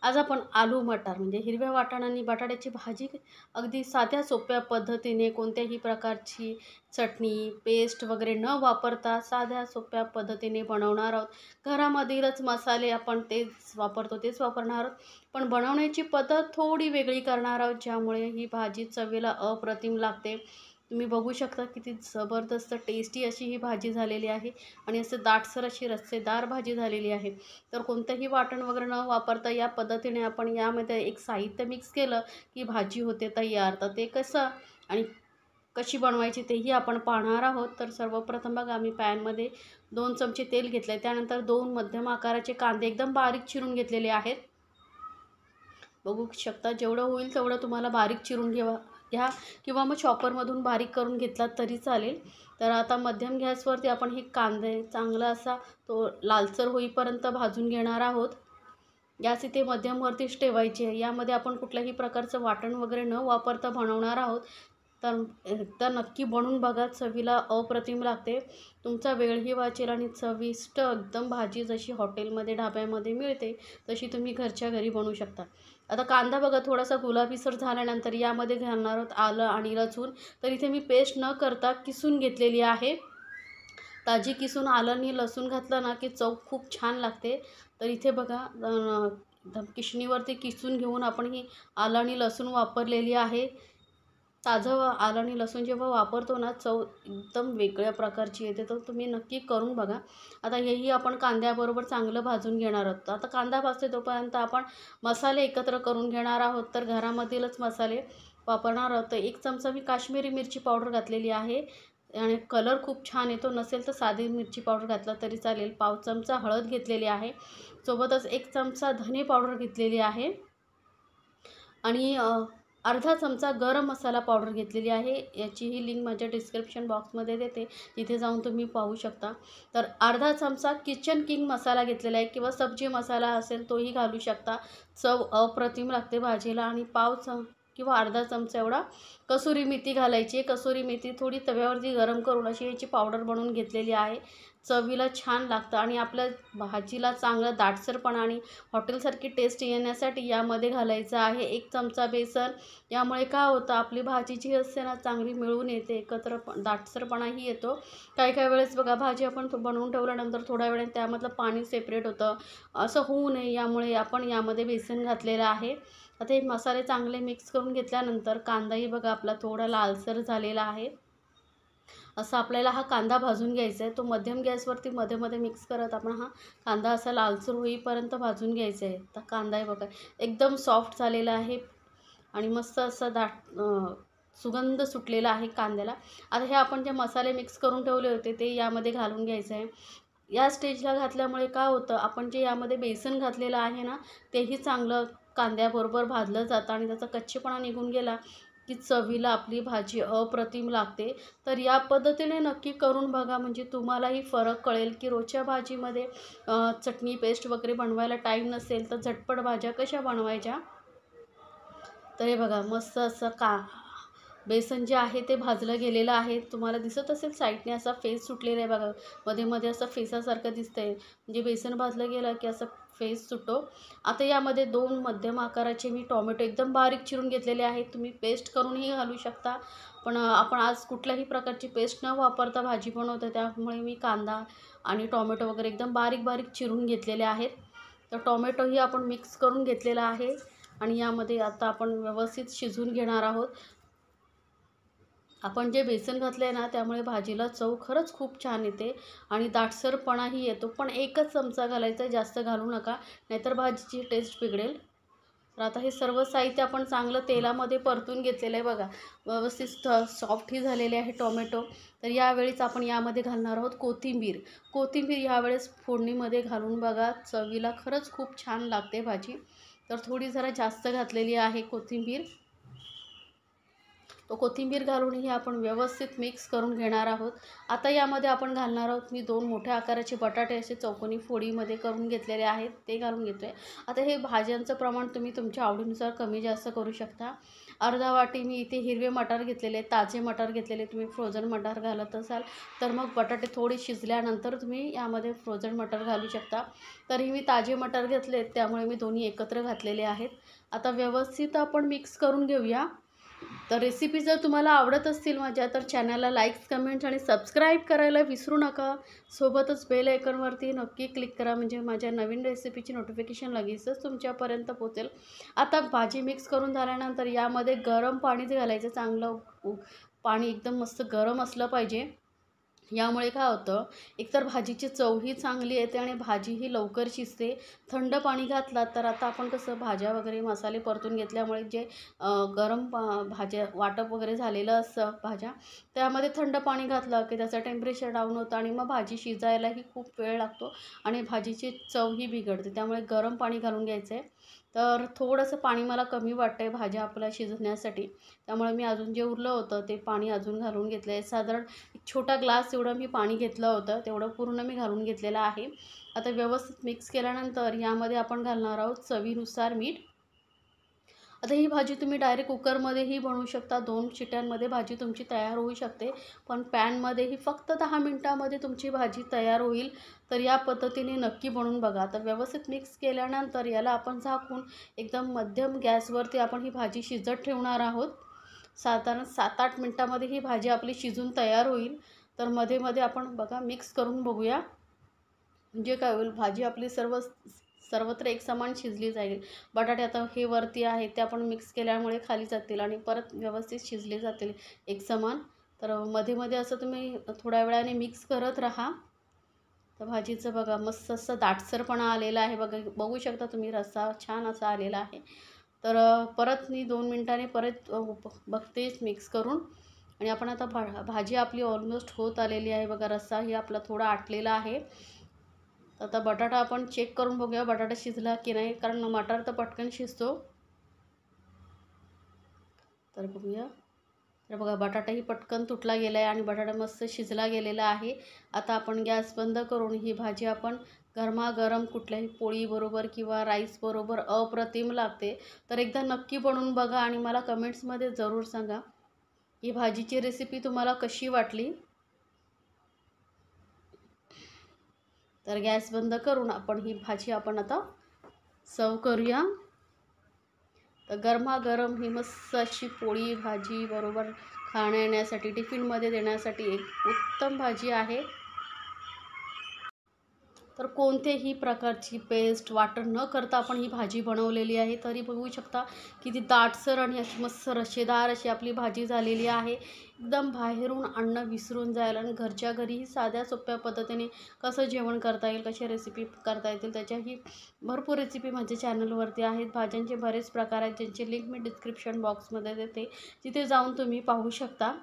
आज आपण आलू मटार म्हणजे हिरव्या वाटाणांनी बटाट्याची भाजी अगदी साध्या सोप्या पद्धतीने कोणत्याही प्रकारची चटणी, पेस्ट वगैरे न वापरता साध्या सोप्या पद्धतीने बनवणार आहोत. घरामधीलच मसाले आपण तेच वापरतो, तेच वापरणार आहोत. पण बनवण्याची पद्धत थोडी वेगळी करणार आहोत, ज्यामुळे ही भाजी चवीला अप्रतिम लागते. तुम्ही बघू शकता किती जबरदस्त टेस्टी अशी ही भाजी झालेली आहे आणि असे दाटसर अशी रस्सेदार भाजी झालेली आहे. तर कोणतंही वाटण वगैरे न वापरता या पद्धतीने आपण यामध्ये एक साहित्य मिक्स केलं की भाजी होते तयार. तर ते कसं आणि कशी बनवायची तेही आपण पाहणार आहोत. तर सर्वप्रथम बघा मी पॅनमध्ये 2 चमचे तेल घेतले, त्यानंतर 2 मध्यम आकाराचे कांदे एकदम बारीक चिरून घेतलेले आहेत. बघू शकता जेवढं होईल तेवढं तुम्हाला बारीक चिरून घ्या किंवा मग चॉपरमधून बारीक करून घेतलात तरी चालेल. तर आता मध्यम गॅसवरती आपण हे कांदे चांगला असा तो लालसर होईपर्यंत भाजून घेणार आहोत. गॅस इथे मध्यमवरतीच ठेवायची आहे. यामध्ये आपण कुठल्याही प्रकारचं वाटण वगैरे न वापरता बनवणार आहोत. तर एकदा नक्की बनवून बघा, चवीला अप्रतिम लागते. तुमचा वेळही वाचेल आणि चविष्ट एकदम भाजी जशी हॉटेलमध्ये ढाब्यामध्ये मिळते तशी तुम्ही घरच्या घरी बनवू शकता. आता कांदा बघा थोडासा गुलाबीसर झाल्यानंतर यामध्ये घालणार आहोत आलं आणि लसूण. तर इथे मी पेस्ट न करता किसून घेतलेली आहे. ताजी किसून आलं आणि लसूण घातलं ना की चव खूप छान लागते. तर इथे बघा एकदम किसणीवरती किसून घेऊन आपण ही आलं आणि लसूण वापरलेली आहे. ताजं आलं आणि लसूण जेव्हा वापरतो ना चव एकदम वेगळ्या प्रकारची येते. तर तुम्ही नक्की करून बघा. आता हेही आपण कांद्याबरोबर चांगलं भाजून घेणार आहोत. आता कांदा भाजते तोपर्यंत आपण मसाले एकत्र करून घेणार आहोत. तर घरामधीलच मसाले वापरणार आहोत. तर 1 चमचा मी काश्मीरी मिरची पावडर घातलेली आहे आणि कलर खूप छान येतो. नसेल तर साधी मिरची पावडर घातला तरी चालेल. पाव चमचा हळद घेतलेली आहे. सोबतच 1 चमचा धने पावडर घेतलेली आहे आणि अर्धा चमचा गरम मसाला पावडर घेतलेली आहे. याचीही लिंक माझ्या डिस्क्रिप्शन बॉक्समध्ये देते, तिथे जाऊन तुम्ही पाहू शकता. तर अर्धा चमचा किचन किंग मसाला घेतलेला आहे किंवा सब्जी मसाला असेल तोही घालू शकता. चव अप्रतिम लागते भाजीला. आणि किंवा अर्धा चमचा एवढा कसुरी मेथी घालायची आहे. कसुरी मेथी थोडी तव्यावरती गरम करून अशी याची पावडर बनवून घेतलेली आहे. चवीला छान लागतं आणि आपल्या भाजीला चांगलं दाटसरपणा आणि हॉटेलसारखी टेस्ट येण्यासाठी यामध्ये घालायचं आहे 1 चमचा बेसन. यामुळे काय होतं आपली भाजी जी असते ना चांगली मिळून येते, एकत्र दाटसरपणाही येतो. काही वेळेस बघा भाजी आपण बनवून ठेवल्यानंतर थोड्या वेळाने त्यामधलं पाणी सेपरेट होतं. असं होऊ नये यामुळे आपण यामध्ये बेसन घातलेलं आहे. आता हे मसाले चांगले मिक्स करून घेतल्यानंतर कांदाही बघा आपला थोडा लालसर झालेला आहे. असा आपल्याला हा कांदा भाजून घ्यायचा आहे. तो मध्यम गॅसवरती मध्ये मध्ये मिक्स करत आपण हा कांदा असा लालसर होईपर्यंत भाजून घ्यायचा आहे. तर कांदा आहे बघा एकदम सॉफ्ट झालेला आहे आणि मस्त असा सुगंध सुटलेला आहे कांद्याला. आता हे आपण जे मसाले मिक्स करून ठेवले होते ते यामध्ये घालून घ्यायचं आहे. या स्टेजला घातल्यामुळे काय होतं आपण जे यामध्ये बेसन घातलेलं आहे ना तेही चांगलं कांद्याबरोबर भाजलं जातं आणि त्याचा कच्चेपणा निघून गेला की चवीला आपली भाजी अप्रतिम लागते. तर या पद्धतीने नक्की करून बघा, म्हणजे तुम्हालाही फरक कळेल की रोजच्या भाजीमध्ये चटणी पेस्ट वगैरे बनवायला टाईम नसेल तर झटपट भाज्या कशा बनवायच्या. तर हे बघा मस्त असं बेसन जे आहे ते भाजलं गेलेलं आहे. तुम्हाला दिसत असेल साईडने असा फेस सुटलेला आहे बघा, मध्ये मध्ये असं फेसासारखं दिसतंय. म्हणजे बेसन भाजलं गेलं की असं फेस सुटतो. आता यामध्ये 2 मध्यम आकाराचे मी टोमॅटो एकदम बारीक चिरून घेतलेले आहेत. तुम्ही पेस्ट करूनही घालू शकता, पण आपण आज कुठल्याही प्रकारची पेस्ट न वापरता भाजी बनवतो, त्यामुळे मी कांदा आणि टोमॅटो वगैरे एकदम बारीक बारीक चिरून घेतलेले आहेत. तर टोमॅटोही आपण मिक्स करून घेतलेला आहे आणि यामध्ये आता आपण व्यवस्थित शिजवून घेणार आहोत. आपण जे बेसन घातलं आहे ना त्यामुळे भाजीला चव खरंच खूप छान येते आणि दाटसरपणाही येतो. पण 1च चमचा घालायचा आहे, जास्त घालू नका, नाहीतर भाजीची टेस्ट बिघडेल. तर आता हे सर्व साहित्य आपण चांगलं तेलामध्ये परतून घेतलेलं आहे बघा. व्यवस्थित सॉफ्टही झालेले आहे टोमॅटो. तर यावेळीच आपण यामध्ये घालणार आहोत कोथिंबीर. कोथिंबीर यावेळेस फोडणीमध्ये घालून बघा, चवीला खरंच खूप छान लागते भाजी. तर थोडी जरा जास्त घातलेली आहे कोथिंबीर. तो कोथिंबीर घालूनही आपण व्यवस्थित मिक्स करून घेणार आहोत. आता यामध्ये आपण घालणार आहोत, मी 2 मोठ्या आकाराचे बटाटे असे चौकोनी फोडीमध्ये करून घेतलेले आहेत, ते घालून घेतो आहे. आता हे भाज्यांचं प्रमाण तुम्ही तुमच्या आवडीनुसार कमी जास्त करू शकता. अर्धा वाटी मी इथे हिरवे मटार घेतलेले आहेत, ताजे मटार घेतलेले. तुम्ही फ्रोझन मटार घालत असाल तर मग बटाटे थोडे शिजल्यानंतर तुम्ही यामध्ये फ्रोझन मटार घालू शकता. तरी मी ताजे मटार घेतलेत, त्यामुळे मी दोन्ही एकत्र घातलेले आहेत. आता व्यवस्थित आपण मिक्स करून घेऊया. तर रेसिपी जर तुम्हाला आवडत असतील माझ्या, तर चॅनलला लाईक्स, कमेंट्स आणि सबस्क्राईब करायला विसरू नका. सोबतच बेल आयकॉनवरती नक्की क्लिक करा, म्हणजे माझ्या नवीन रेसिपीची नोटिफिकेशन लगेचच तुमच्यापर्यंत पोहोचेल. आता भाजी मिक्स करून झाल्यानंतर यामध्ये गरम पाणीच घालायचं. चांगलं पाणी एकदम मस्त गरम असलं पाहिजे. यामुळे काय होतं, एकतर भाजीची चवही चांगली येते आणि भाजीही लवकर शिजते. थंड पाणी घातलात तर आता आपण कसं भाज्या वगैरे मसाले परतून घेतल्यामुळे जे गरम भाज्या वाटप वगैरे झालेलं असतं भाज्या, त्यामध्ये थंड पाणी घातलं की त्याचं टेम्परेचर डाऊन होतं आणि मग भाजी शिजायलाही खूप वेळ लागतो आणि भाजीची चवही बिघडते. त्यामुळे गरम पाणी घालून घ्यायचं आहे. तर थोडंसं पाणी मला कमी वाटतं आहे भाज्या आपल्या शिजण्यासाठी, त्यामुळे मी अजून जे उरलं होतं ते पाणी अजून घालून घेतलं आहे. साधारण एक छोटा ग्लास एवढं मी पाणी घेतलं होतं, तेवढं पूर्ण मी घालून घेतलेलं आहे. आता व्यवस्थित मिक्स केल्यानंतर यामध्ये आपण घालणार आहोत चवीनुसार मीठ. आता ही भाजी तुम्ही डायरेक्ट कुकरमध्येही बनवू शकता. 2 शिट्यांमध्ये भाजी तुमची तयार होऊ शकते. पण पॅनमध्येही फक्त 10 मिनिटामध्ये तुमची भाजी तयार होईल. तर या पद्धतीने नक्की बनवून बघा. तर व्यवस्थित मिक्स केल्यानंतर याला आपण झाकून एकदम मध्यम गॅसवरती आपण ही भाजी शिजत ठेवणार आहोत. साधारण 7-8 मिनिटामध्ये ही भाजी आपली शिजून तयार होईल. तर मध्ये मध्ये आपण बघा मिक्स करून बघूया, म्हणजे काय होईल, भाजी आपली सर्वत्र एकसमान शिजली जाईल. बटाटे आता हे वरती आहे ते आपण मिक्स केल्यामुळे खाली जातील आणि परत व्यवस्थित शिजले जातील एकसमान. तर मध्ये मध्ये असं तुम्ही थोड्या वेळाने मिक्स करत राहा. तर भाजीचं बघा मस्त असं दाटसरपणा आलेला आहे, बघू शकता तुम्ही, रस्सा छान असा आलेला आहे. तर परत मी 2 मिनिटांनी परत बघतेच मिक्स करून. आणि आपण आता भाजी आपली ऑलमोस्ट होत आलेली आहे बघा. रस्साही आपला थोडा आटलेला आहे. आता बटाटा आपण चेक करून बघूया बटाटा शिजला की नाही, कारण मटार तर पटकन शिजतो. तर बघूया. तर बघा बटाटाही पटकन तुटला गेला आहे आणि बटाटा मस्त शिजला गेलेला आहे. आता आपण गॅस बंद करून ही भाजी आपण गरमागरम कुठल्याही पोळीबरोबर किंवा राईसबरोबर अप्रतिम लागते. तर एकदा नक्की बनवून बघा आणि मला कमेंट्समध्ये जरूर सांगा ही भाजीची रेसिपी तुम्हाला कशी वाटली. तर गॅस बंद करून आपण ही भाजी आपण आता सर्व करूया. तर गरमागरम ही मस्त अशी पोळी भाजी बरोबर खाण्यासाठी टिफिनमध्ये देण्यासाठी एक उत्तम भाजी आहे. तर कोणत्याही प्रकारची पेस्ट वाटण न करता आपण ही भाजी बनवलेली आहे. तरी बघू शकता किती दाटसर आणि अशी मस्त रशेदार अशी आपली भाजी झालेली आहे. एकदम बाहेरून आणणं विसरून जायला आणि घरच्या घरीही साध्या सोप्या पद्धतीने कसं जेवण करता येईल, कशा रेसिपी करता येतील, त्याच्याही भरपूर रेसिपी माझ्या चॅनलवरती आहेत. भाज्यांचे बरेच प्रकार आहेत, ज्यांची लिंक मी डिस्क्रिप्शन बॉक्समध्ये देते, तिथे जाऊन तुम्ही पाहू शकता.